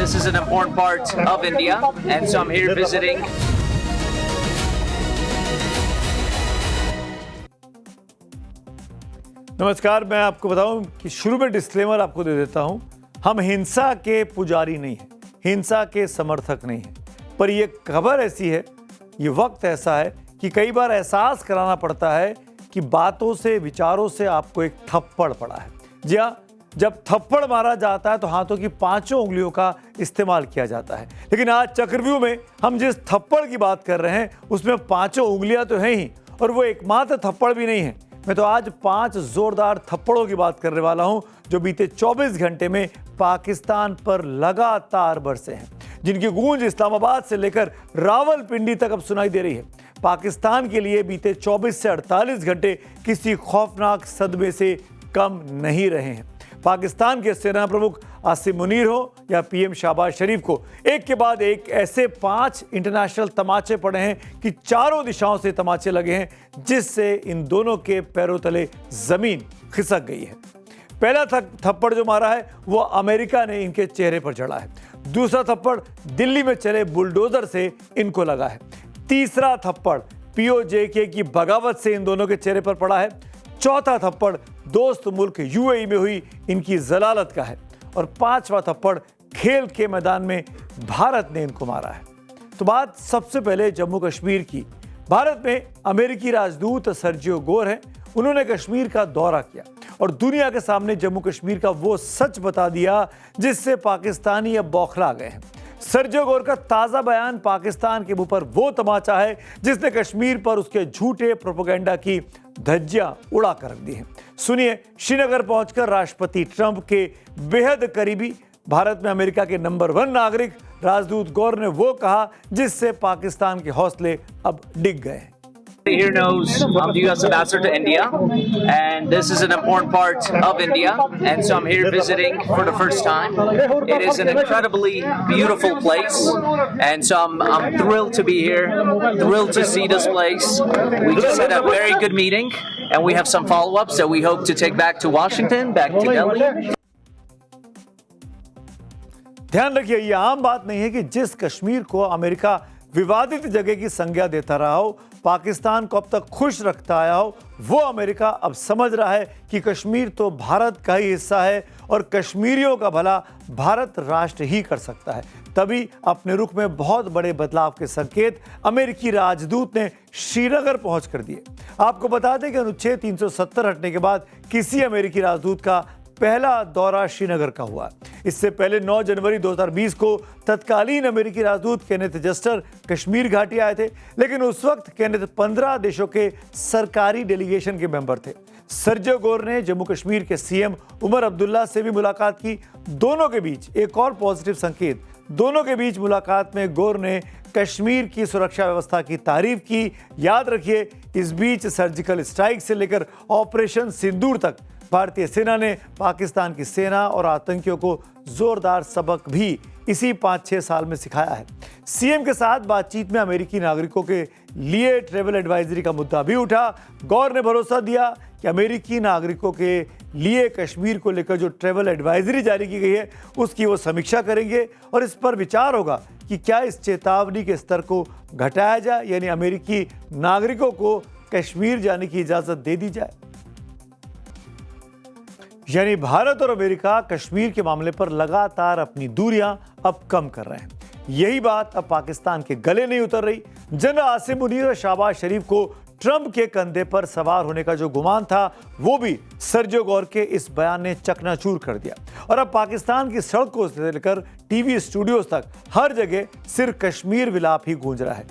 this is an important part of India, and so I'm here visiting. नमस्कार, मैं आपको बताऊं कि शुरू में डिस्क्लेमर आपको दे देता हूं। हम हिंसा के पुजारी नहीं हैं, हिंसा के समर्थक नहीं हैं, पर यह खबर ऐसी है, ये वक्त ऐसा है कि कई बार एहसास कराना पड़ता है कि बातों से, विचारों से आपको एक थप्पड़ पड़ा है। जी हाँ, जब थप्पड़ मारा जाता है तो हाथों की पांचों उंगलियों का इस्तेमाल किया जाता है, लेकिन आज चक्रव्यूह में हम जिस थप्पड़ की बात कर रहे हैं उसमें पांचों उंगलियां तो हैं ही, और वो एकमात्र थप्पड़ भी नहीं है। मैं तो आज 5 जोरदार थप्पड़ों की बात करने वाला हूं जो बीते 24 घंटे में पाकिस्तान पर लगातार बरसे हैं, जिनकी गूंज इस्लामाबाद से लेकर रावलपिंडी तक अब सुनाई दे रही है। पाकिस्तान के लिए बीते 24 से 48 घंटे किसी खौफनाक सदमे से कम नहीं रहे हैं। पाकिस्तान के सेना प्रमुख आसिम मुनीर हो या पीएम शहबाज शरीफ को एक के बाद एक ऐसे 5 इंटरनेशनल तमाचे पड़े हैं कि चारों दिशाओं से तमाचे लगे हैं, जिससे इन दोनों के पैरों तले जमीन खिसक गई है। पहला थप्पड़ जो मारा है वो अमेरिका ने इनके चेहरे पर जड़ा है। दूसरा थप्पड़ दिल्ली में चले बुलडोजर से इनको लगा है। तीसरा थप्पड़ पीओजे की बगावत से इन दोनों के चेहरे पर पड़ा है। चौथा थप्पड़ दोस्त मुल्क यूएई में हुई इनकी जलालत का है, और 5वां थप्पड़ खेल के मैदान में भारत ने इनको मारा है। तो बात सबसे पहले जम्मू कश्मीर की। भारत में अमेरिकी राजदूत सर्जियो गोर हैं। उन्होंने कश्मीर का दौरा किया और दुनिया के सामने जम्मू कश्मीर का वो सच बता दिया जिससे पाकिस्तानी अब बौखला गए हैं। सर्जियो गोर का ताज़ा बयान पाकिस्तान के मुंह पर वो तमाचा है जिसने कश्मीर पर उसके झूठे प्रोपेगेंडा की धज्जियां उड़ा कर रख दी हैं। सुनिए, श्रीनगर पहुंचकर राष्ट्रपति ट्रंप के बेहद करीबी, भारत में अमेरिका के नंबर 1 नागरिक राजदूत गौर ने वो कहा जिससे पाकिस्तान के हौसले अब डिग गए हैं। Here knows I'm the U.S. Ambassador to India, and this is an important part of India, and so I'm here visiting for the first time. It is an incredibly beautiful place, and so I'm thrilled to be here, thrilled to see this place. We just had a very good meeting, and we have some follow-ups that we hope to take back to Washington, back to Delhi. ध्यान रखिए, ये आम बात नहीं है कि जिस कश्मीर को अमेरिका विवादित जगह की संज्ञा देता रहा हो, पाकिस्तान को अब तक खुश रखता आया हो, वो अमेरिका अब समझ रहा है कि कश्मीर तो भारत का ही हिस्सा है और कश्मीरियों का भला भारत राष्ट्र ही कर सकता है। तभी अपने रुख में बहुत बड़े बदलाव के संकेत अमेरिकी राजदूत ने श्रीनगर पहुंच कर दिए। आपको बता दें कि अनुच्छेद 370 हटने के बाद किसी अमेरिकी राजदूत का पहला दौरा श्रीनगर का हुआ। इससे पहले 9 जनवरी 2020 को तत्कालीन अमेरिकी राजदूत केनेथ जस्टर कश्मीर घाटी आए थे, लेकिन उस वक्त केनेथ 15 देशों के सरकारी डेलीगेशन के मेंबर थे। सर्जियो गोर ने जम्मू कश्मीर के सीएम उमर अब्दुल्ला से भी मुलाकात की। दोनों के बीच एक और पॉजिटिव संकेत, दोनों के बीच मुलाकात में गोर ने कश्मीर की सुरक्षा व्यवस्था की तारीफ की। याद रखिए, इस बीच सर्जिकल स्ट्राइक से लेकर ऑपरेशन सिंदूर तक भारतीय सेना ने पाकिस्तान की सेना और आतंकियों को जोरदार सबक भी इसी 5-6 साल में सिखाया है। सीएम के साथ बातचीत में अमेरिकी नागरिकों के लिए ट्रैवल एडवाइजरी का मुद्दा भी उठा। गौर ने भरोसा दिया कि अमेरिकी नागरिकों के लिए कश्मीर को लेकर जो ट्रैवल एडवाइजरी जारी की गई है उसकी वो समीक्षा करेंगे और इस पर विचार होगा कि क्या इस चेतावनी के स्तर को घटाया जाए, यानी अमेरिकी नागरिकों को कश्मीर जाने की इजाजत दे दी जाए। यानी भारत और अमेरिका कश्मीर के मामले पर लगातार अपनी दूरियां अब कम कर रहे हैं। यही बात अब पाकिस्तान के गले नहीं उतर रही। जनरल आसिम मुनीर और शहबाज शरीफ को ट्रंप के कंधे पर सवार होने का जो गुमान था वो भी सर्जियो गोर के इस बयान ने चकनाचूर कर दिया, और अब पाकिस्तान की सड़कों से लेकर टीवी स्टूडियोज तक हर जगह सिर्फ कश्मीर विलाप ही गूंज रहा है।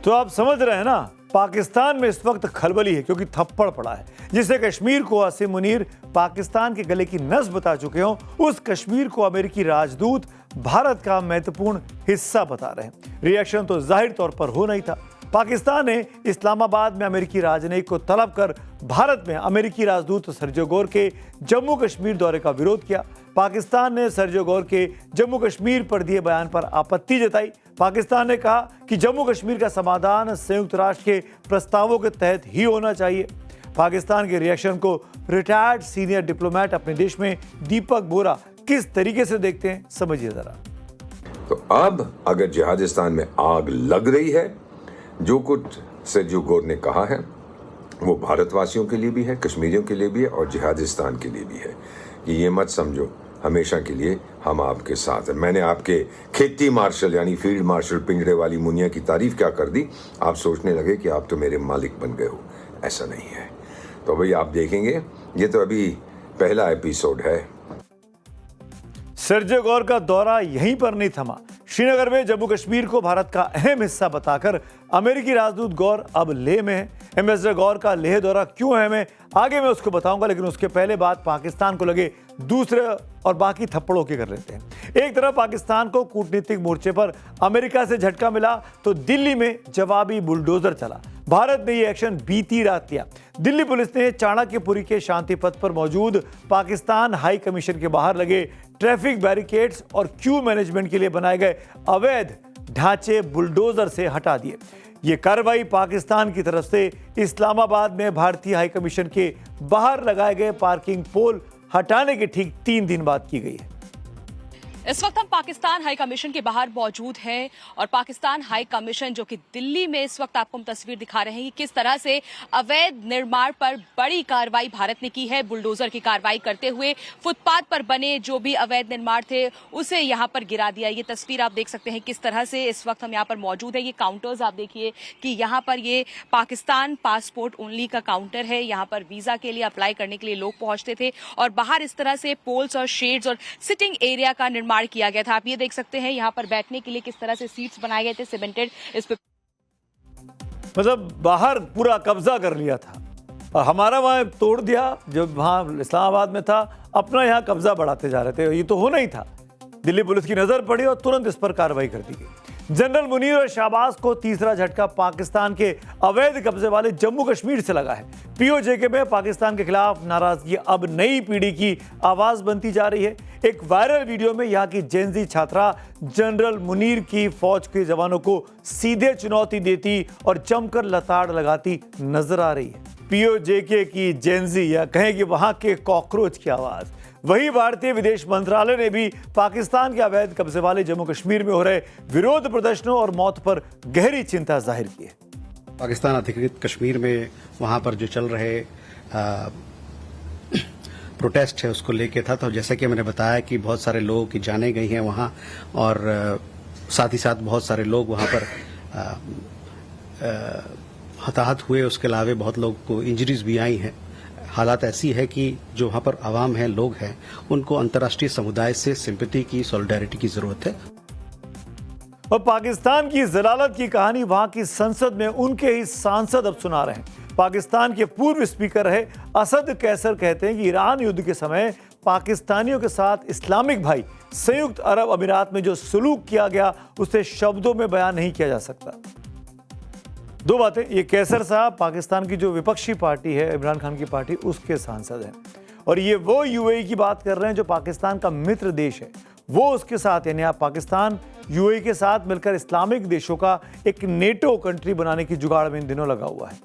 तो आप समझ रहे हैं ना, पाकिस्तान में इस वक्त खलबली है क्योंकि थप्पड़ पड़ा है जिससे कश्मीर को आसिम मुनीर पाकिस्तान के गले की नस बता चुके हों, उस कश्मीर को अमेरिकी राजदूत भारत का महत्वपूर्ण हिस्सा बता रहे हैं। रिएक्शन तो जाहिर तौर पर होना ही था। पाकिस्तान ने इस्लामाबाद में अमेरिकी राजनयिक को तलब कर भारत में अमेरिकी राजदूत सर्जियो गोर के जम्मू कश्मीर दौरे का विरोध किया। पाकिस्तान ने सर्जियो गोर के जम्मू कश्मीर पर दिए बयान पर आपत्ति जताई। पाकिस्तान ने कहा कि जम्मू कश्मीर का समाधान संयुक्त राष्ट्र के प्रस्तावों के तहत ही होना चाहिए। पाकिस्तान के रिएक्शन को रिटायर्ड सीनियर डिप्लोमेट अपने देश में दीपक बोरा किस तरीके से देखते हैं, समझिए जरा। तो अब अगर जिहादिस्तान में आग लग रही है, जो कुछ सर्जियो गोर ने कहा है वो भारतवासियों के लिए भी है, कश्मीरियों के लिए भी है और जिहादिस्तान के लिए भी है। ये मत समझो हमेशा के लिए हम आपके साथ हैं। मैंने आपके खेती मार्शल यानी फील्ड मार्शल पिंजरे वाली मुनिया की तारीफ क्या कर दी, आप सोचने लगे कि आप तो मेरे मालिक बन गए हो। ऐसा नहीं है। तो भाई आप देखेंगे, ये तो अभी पहला एपिसोड है। सर्जियो गोर का दौरा यहीं पर नहीं थमा। श्रीनगर में जम्मू कश्मीर को भारत का अहम हिस्सा बताकर अमेरिकी राजदूत गौर अब लेह में है। एम्बेसडर गौर का लेह दौरा क्यों है, मैं आगे मैं उसको बताऊंगा, लेकिन उसके पहले बात पाकिस्तान को लगे दूसरे और बाकी थप्पड़ों की कर लेते हैं। एक तरफ पाकिस्तान को कूटनीतिक मोर्चे पर अमेरिका से झटका मिला तो दिल्ली में जवाबी बुलडोजर चला। भारत ने यह एक्शन बीती रात लिया। दिल्ली पुलिस ने चाणक्यपुरी के शांति पथ पर मौजूद पाकिस्तान हाई कमीशन के बाहर लगे ट्रैफिक बैरिकेड्स और क्यू मैनेजमेंट के लिए बनाए गए अवैध ढांचे बुलडोजर से हटा दिए। ये कार्रवाई पाकिस्तान की तरफ से इस्लामाबाद में भारतीय हाई कमीशन के बाहर लगाए गए पार्किंग पोल हटाने के ठीक 3 दिन बाद की गई है। इस वक्त हम पाकिस्तान हाई कमीशन के बाहर मौजूद हैं और पाकिस्तान हाई कमीशन जो कि दिल्ली में इस वक्त आपको हम तस्वीर दिखा रहे हैं कि किस तरह से अवैध निर्माण पर बड़ी कार्रवाई भारत ने की है। बुलडोजर की कार्रवाई करते हुए फुटपाथ पर बने जो भी अवैध निर्माण थे उसे यहां पर गिरा दिया। ये तस्वीर आप देख सकते हैं किस तरह से इस वक्त हम यहां पर मौजूद है। ये काउंटर्स आप देखिए कि यहां पर ये पाकिस्तान पासपोर्ट ओनली का काउंटर है। यहां पर वीजा के लिए अप्लाई करने के लिए लोग पहुंचते थे और बाहर इस तरह से पोल्स और शेड्स और सिटिंग एरिया का निर्माण किया गया था। आप ये देख सकते हैं यहाँ पर बैठने के लिए किस तरह से सीट्स बनाए गए थे सीमेंटेड। इस पे मतलब बाहर पूरा कब्जा कर लिया था और हमारा वहां तोड़ दिया। जब वहां इस्लामाबाद में था अपना यहाँ कब्जा बढ़ाते जा रहे थे। ये तो होना ही था। दिल्ली पुलिस की नजर पड़ी और तुरंत इस पर कार्रवाई कर दी गई। जनरल मुनीर और शाहबाज को तीसरा झटका पाकिस्तान के अवैध कब्जे वाले जम्मू कश्मीर से लगा है। पीओजे में पाकिस्तान के खिलाफ नाराजगी अब नई पीढ़ी की आवाज बनती जा रही है। एक वायरल वीडियो में यहाँ की जेनजी छात्रा जनरल मुनीर की फौज के जवानों को सीधे चुनौती देती और जमकर लताड़ लगाती नजर आ रही है। पीओजे की जेनजी या कहें कि वहां के कॉकरोच की आवाज। वही भारतीय विदेश मंत्रालय ने भी पाकिस्तान के अवैध कब्जे वाले जम्मू कश्मीर में हो रहे विरोध प्रदर्शनों और मौत पर गहरी चिंता जाहिर की है। पाकिस्तान अधिकृत कश्मीर में वहां पर जो चल रहे प्रोटेस्ट है उसको लेके था। तो जैसा कि मैंने बताया कि बहुत सारे लोगों की जानें गई हैं वहां और साथ ही साथ बहुत सारे लोग वहां पर हताहत हुए। उसके अलावा बहुत लोग को इंजरीज भी आई हैं। हालात ऐसी है कि जो वहां पर आवाम है, लोग हैं, उनको अंतर्राष्ट्रीय समुदाय से सिंपैथी की, सॉलिडारिटी की जरूरत है। और पाकिस्तान की जलालत की कहानी वहां की संसद में उनके ही सांसद अब सुना रहे हैं। पाकिस्तान के पूर्व स्पीकर रहे असद कैसर कहते हैं कि ईरान युद्ध के समय पाकिस्तानियों के साथ इस्लामिक भाई संयुक्त अरब अमीरात में जो सलूक किया गया उसे शब्दों में बयान नहीं किया जा सकता। दो बातें, ये कैसर साहब पाकिस्तान की जो विपक्षी पार्टी है इमरान खान की पार्टी, उसके सांसद हैं और ये वो यूएई की बात कर रहे हैं जो पाकिस्तान का मित्र देश है। वो उसके साथ, यानी आप पाकिस्तान यूएई के साथ मिलकर इस्लामिक देशों का एक नेटो कंट्री बनाने की जुगाड़ में इन दिनों लगा हुआ है।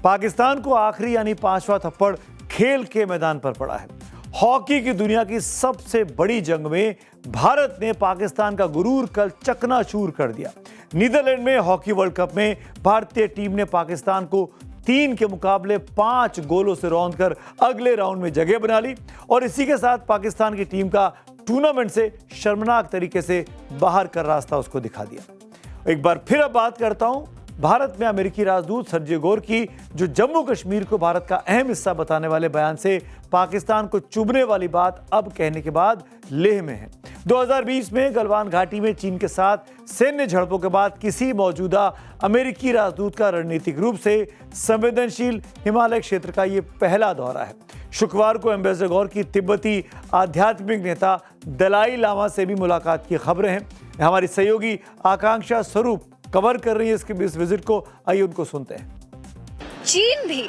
पाकिस्तान को आखिरी यानी 5वां थप्पड़ खेल के मैदान पर पड़ा है। हॉकी की दुनिया की सबसे बड़ी जंग में भारत ने पाकिस्तान का गुरूर कल चकनाचूर कर दिया। नीदरलैंड में हॉकी वर्ल्ड कप में भारतीय टीम ने पाकिस्तान को 3 के मुकाबले 5 गोलों से रौंदकर अगले राउंड में जगह बना ली और इसी के साथ पाकिस्तान की टीम का टूर्नामेंट से शर्मनाक तरीके से बाहर का रास्ता उसको दिखा दिया। एक बार फिर अब बात करता हूं भारत में अमेरिकी राजदूत सर्जियो गोर की, जो जम्मू कश्मीर को भारत का अहम हिस्सा बताने वाले बयान से पाकिस्तान को चुभने वाली बात अब कहने के बाद लेह में है। 2020 में गलवान घाटी में चीन के साथ सैन्य झड़पों के बाद किसी मौजूदा अमेरिकी राजदूत का रणनीतिक रूप से संवेदनशील हिमालय क्षेत्र का ये पहला दौरा है। शुक्रवार को एम्बेसडर गौर की तिब्बती आध्यात्मिक नेता दलाई लामा से भी मुलाकात की खबरें हैं। हमारी सहयोगी आकांक्षा स्वरूप कवर कर रही है इस विजिट को। आइए उनको सुनते हैं। चीन भी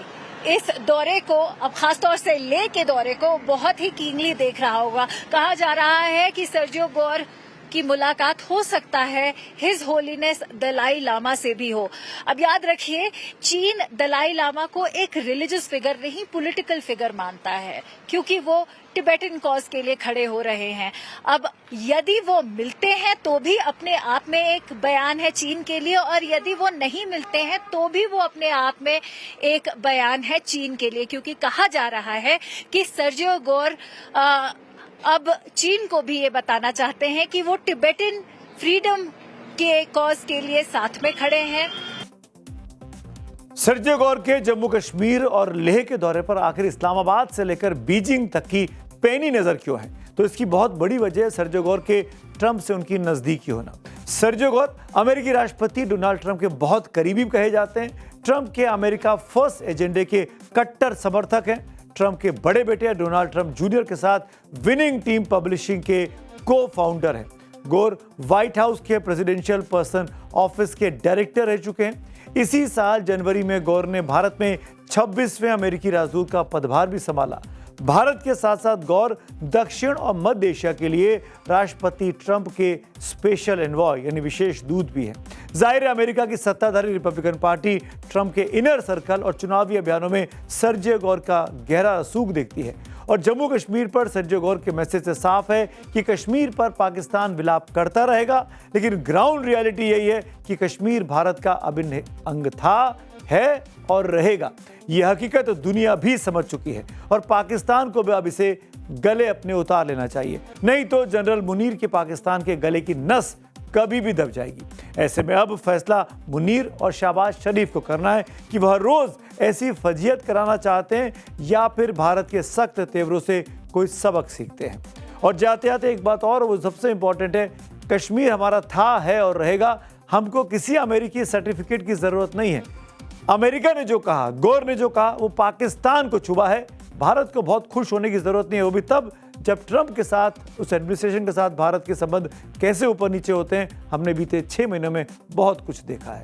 इस दौरे को, अब खासतौर से लेह के दौरे को बहुत ही कीनली देख रहा होगा। कहा जा रहा है कि सर्जियो गोर की मुलाकात हो सकता है हिज होलीनेस दलाई लामा से भी हो। अब याद रखिए, चीन दलाई लामा को एक रिलीजियस फिगर नहीं, पॉलिटिकल फिगर मानता है, क्योंकि वो टिबेटन कॉज के लिए खड़े हो रहे हैं। अब यदि वो मिलते हैं तो भी अपने आप में एक बयान है चीन के लिए, और यदि वो नहीं मिलते हैं तो भी वो अपने आप में एक बयान है चीन के लिए, क्योंकि कहा जा रहा है कि सर्जियो गोर अब चीन को भी ये बताना चाहते हैं कि वो टिबेटन फ्रीडम के कॉज के लिए साथ में खड़े हैं। सर्जियो गोर के जम्मू कश्मीर और लेह के दौरे पर आखिर इस्लामाबाद से लेकर बीजिंग तक की पैनी नजर क्यों है? तो इसकी बहुत बड़ी वजह है सर्जियो गोर के ट्रंप से उनकी नजदीकी होना। सर्जियो गोर अमेरिकी राष्ट्रपति डोनाल्ड ट्रंप के बहुत करीबी कहे जाते हैं। ट्रंप के अमेरिका फर्स्ट एजेंडे के कट्टर समर्थक हैं। ट्रंप के बड़े बेटे डोनाल्ड ट्रंप जूनियर के साथ विनिंग टीम पब्लिशिंग के को फाउंडर हैं। गोर व्हाइट हाउस के प्रेसिडेंशियल पर्सन ऑफिस के डायरेक्टर रह चुके हैं। इसी साल जनवरी में गौर ने भारत में 26वें अमेरिकी राजदूत का पदभार भी संभाला। भारत के साथ साथ गौर दक्षिण और मध्य एशिया के लिए राष्ट्रपति ट्रंप के स्पेशल एनवॉय यानी विशेष दूत भी हैं। जाहिर है अमेरिका की सत्ताधारी रिपब्लिकन पार्टी ट्रंप के इनर सर्कल और चुनावी अभियानों में सर्जियो गोर का गहरा रसूख देखती है। और जम्मू कश्मीर पर सर्जियो गोर के मैसेज से साफ है कि कश्मीर पर पाकिस्तान विलाप करता रहेगा, लेकिन ग्राउंड रियलिटी यही है कि कश्मीर भारत का अभिन्न अंग था, है और रहेगा। यह हकीकत दुनिया भी समझ चुकी है और पाकिस्तान को भी अब इसे गले अपने उतार लेना चाहिए, नहीं तो जनरल मुनीर के पाकिस्तान के गले की नस कभी भी दब जाएगी। ऐसे में अब फैसला मुनीर और शहबाज शरीफ को करना है कि वह रोज ऐसी फजीयत कराना चाहते हैं या फिर भारत के सख्त तेवरों से कोई सबक सीखते हैं। और जाते जाते एक बात और, वो सबसे इंपॉर्टेंट है, कश्मीर हमारा था, है और रहेगा। हमको किसी अमेरिकी सर्टिफिकेट की जरूरत नहीं है। अमेरिका ने जो कहा, गोर ने जो कहा, वो पाकिस्तान को छुआ है। भारत को बहुत खुश होने की जरूरत नहीं है, वो भी तब जब ट्रंप के साथ, उस एडमिनिस्ट्रेशन के साथ भारत के संबंध कैसे ऊपर नीचे होते हैं, हमने बीते 6 महीनों में बहुत कुछ देखा है।